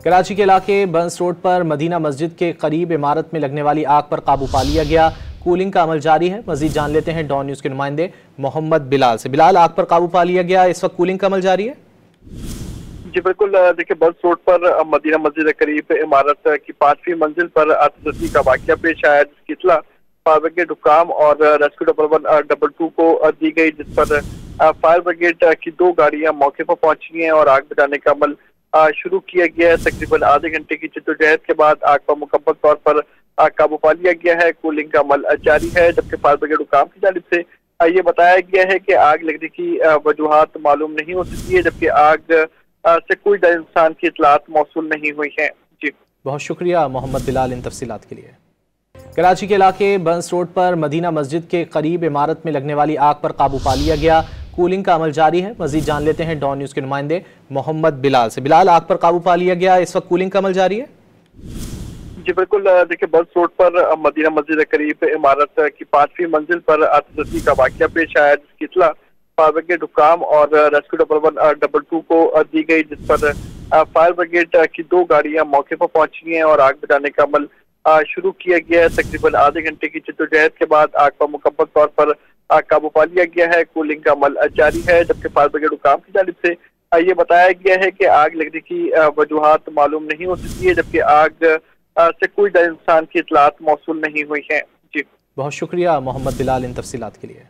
कराची के इलाके बंस रोड पर मदीना मस्जिद के करीब इमारत में लगने वाली आग पर काबू पा लिया गया। कूलिंग का अमल जारी है। मजीद जान लेते हैं डॉन न्यूज के नुमाइंदे मोहम्मद बिलाल से। बिलाल, आग पर काबू पा लिया गया, इस वक्त कूलिंग का अमल जारी है? जी बिल्कुल। देखिए, बस रोड पर मदीना मस्जिद के करीब इमारत की 5वीं मंजिल पर आतिशबाजी का वाकया पेश आया, जिसकी इत्तला फायर ब्रिगेड हुक्काम और रेस्क्यू 112 को दी गई, जिस पर फायर ब्रिगेड की 2 गाड़ियां मौके पर पहुंची हैं और आग बुझाने का अमल शुरू किया गया है। तकरीबन आधे घंटे की जद्दोजहद के बाद आग पर मुकम्मल तौर पर काबू पा लिया गया है। कूलिंग का अमल जारी है, जबकि फायर ब्रिगेड हुक्काम की जानिब से ये बताया गया है कि आग लगने की वजूहात मालूम नहीं हो सकी है, जबकि आग से कोई इंसान की इतलात मौसूल नहीं हुई है। जी, बहुत शुक्रिया मोहम्मद बिलाल इन तफसीलात के लिए। कराची के इलाके बंस रोड पर मदीना मस्जिद के करीब इमारत में लगने वाली आग पर काबू पा लिया गया। कूलिंग का अमल जारी है। मजीद जान लेते हैं डॉन न्यूज के नुमाइंदे मोहम्मद बिलाल से। बिलाल, आग पर काबू पा लिया गया, इस वक्त कूलिंग का अमल जारी है? जी बिल्कुल। देखिए, बस रोड पर मदीना मस्जिद के करीब इमारत की 5वीं मंजिल पर आतिशबाजी का वाकया पेश आया, जिसकी इत्तला फायर ब्रिगेड हुक्काम और रेस्क्यू 112 को दी गई, जिस पर फायर ब्रिगेड की 2 गाड़ियां मौके पर पहुंची हैं और आग बुझाने का अमल शुरू किया गया है। तकरीबन आधे घंटे की जद्दोजहद के बाद आग पर मुकम्मल तौर पर काबू पा लिया गया है। कूलिंग का अमल जारी है, जबकि फायर ब्रिगेड हुक्काम की जानिब से ये बताया गया है कि आग लगने की वजूहात मालूम नहीं हो सकी है, जबकि आग से कोई इंसान की इतलात मौसूल नहीं हुई है। जी, बहुत शुक्रिया मोहम्मद बिलाल इन तफसीलात के लिए।